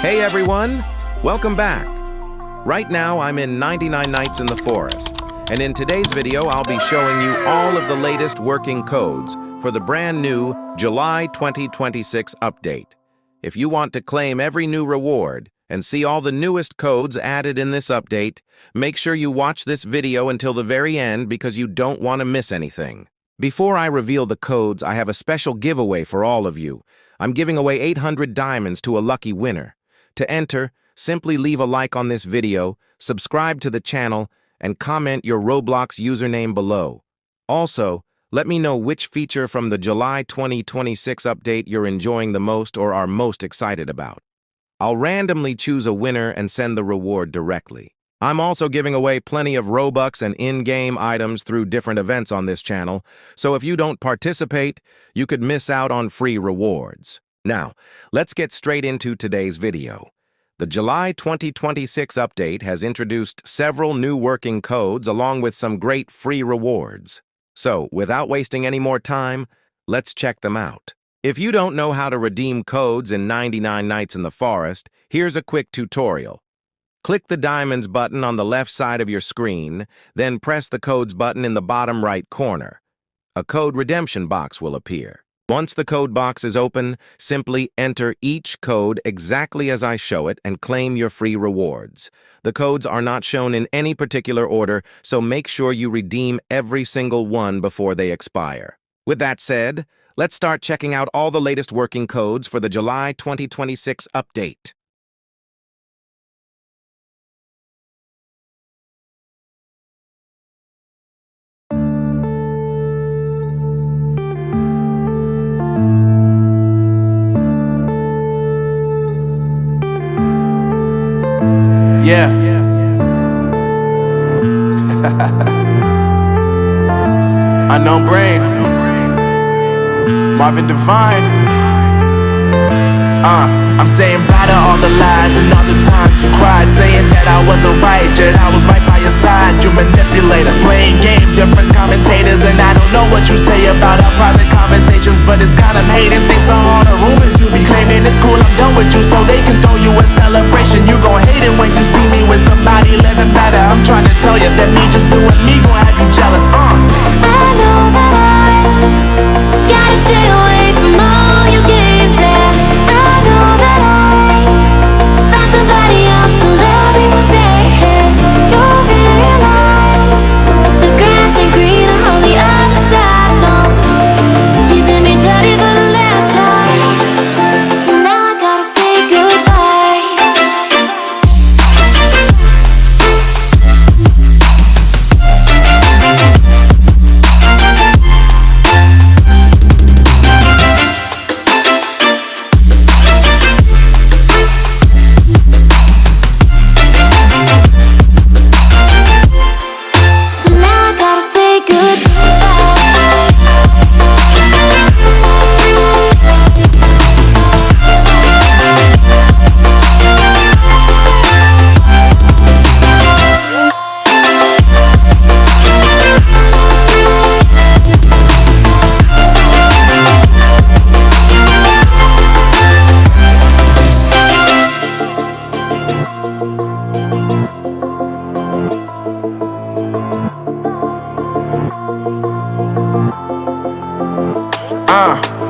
Hey everyone, welcome back. Right now I'm in 99 Nights in the Forest, and in today's video I'll be showing you all of the latest working codes for the brand new July 2026 update. If you want to claim every new reward and see all the newest codes added in this update, make sure you watch this video until the very end because you don't want to miss anything. Before I reveal the codes, I have a special giveaway for all of you. I'm giving away 800 diamonds to a lucky winner. To enter, simply leave a like on this video, subscribe to the channel, and comment your Roblox username below. Also, let me know which feature from the July 2026 update you're enjoying the most or are most excited about. I'll randomly choose a winner and send the reward directly. I'm also giving away plenty of ROBUX and in-game items through different events on this channel, so if you don't participate, you could miss out on free rewards. Now, let's get straight into today's video. The July 2026 update has introduced several new working codes along with some great free rewards. So, without wasting any more time, let's check them out. If you don't know how to redeem codes in 99 Nights in the Forest, here's a quick tutorial. Click the Diamonds button on the left side of your screen, then press the Codes button in the bottom right corner. A code redemption box will appear. Once the code box is open, simply enter each code exactly as I show it and claim your free rewards. The codes are not shown in any particular order, so make sure you redeem every single one before they expire. With that said, let's start checking out all the latest working codes for the July 2026 update. Yeah. Unknown brain. Marvin Divine. I'm saying bye to all the lies and all the times you cried, saying that I wasn't right, yet I was right by your side. You manipulator, playing games, your friends commentators, and I don't know what you say about our private conversations, but it's got them hating thanks to all the rumors you be claiming. It's cool, I'm done with you, so they can throw you a celebration. You gon' hate it when you see me with somebody living better. I'm trying to tell you that me just doing me gon' have you jealous. I know that I gotta stay away from all your games, yeah. I know that I found somebody else to love me one day, yeah. You'll realize the grass ain't greener on the other side, no. You did me dirty for the last time, so now I gotta say goodbye. So now I gotta say goodbye.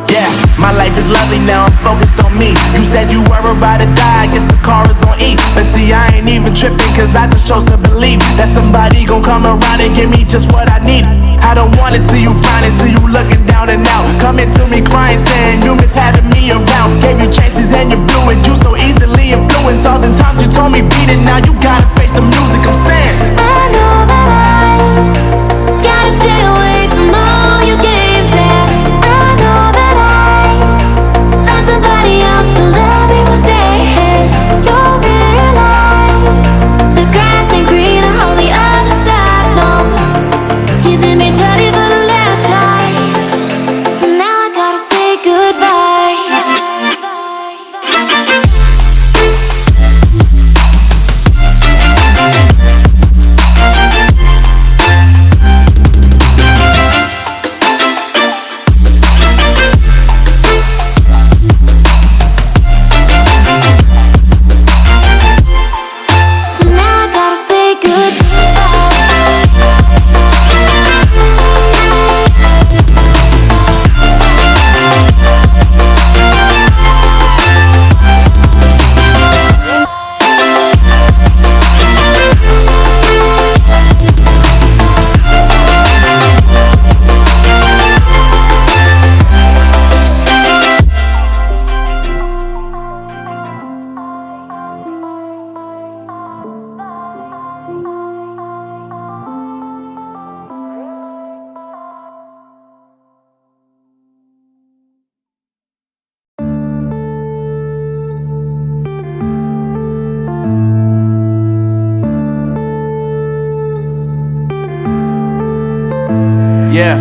Yeah, my life is lovely now, I'm focused on me. You said you were about to die, I guess the car is on E. But see, I ain't even tripping, cause I just chose to believe that somebody gon' come around and give me just what I need. I don't wanna see you frowning, see you looking down and out, coming to me crying, saying you miss having me around. Gave you chances and you blew it, you so easily influenced. All the times you told me beat it, now you gotta face the music. I'm saying I know that I gotta stay away from all your games, yeah. I know that I found somebody else to love me one day, yeah. You'll realize the grass ain't greener on the other side, no. You did me dirty for the last time, so now I gotta say goodbye. Yeah.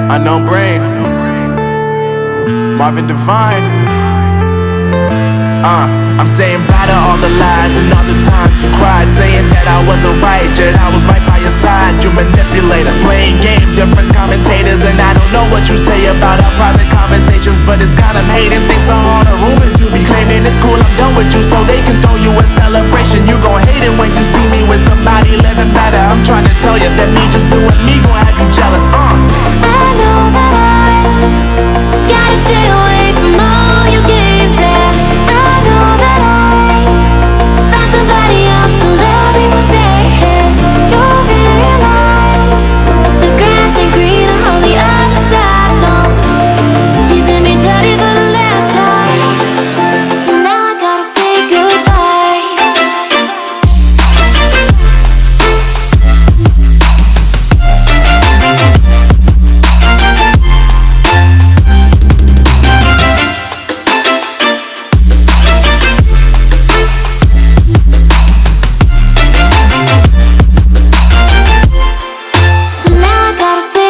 Unknown Brain, Marvin Devine. I'm saying bye to all the lies and all the times you cried, saying that I wasn't right, yet I was right by your side. You manipulator, playing games, your friends commentators, and I don't know what you say about our private conversations, but it's got them hating. Thanks to all the rumors you be claiming. It's cool, I'm done with you, so they can throw you a celebration. You gon' hate it when you see me with somebody living better. I'm trying to tell you that me just doing me gon' have you jealous. I know that I gotta stay away from all your games, yeah. I know that I found somebody else to love me one day, yeah. You'll realize the grass ain't greener on the other side, no. You did me dirty for the last time, so now I gotta say goodbye. So now I gotta say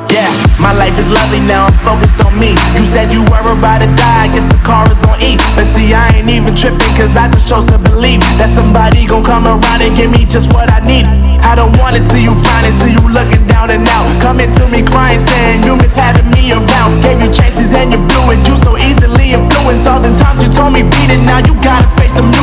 Yeah, my life is lovely now, I'm focused on me. You said you were about to die, I guess the car is on E. But see, I ain't even tripping, cause I just chose to believe that somebody gon' come around and give me just what I need. I don't wanna see you frowning, see you looking down and out, coming to me crying, saying you miss having me around. Gave you chances and you blew it, you so easily influenced. All the times you told me beat it, now you gotta face the music.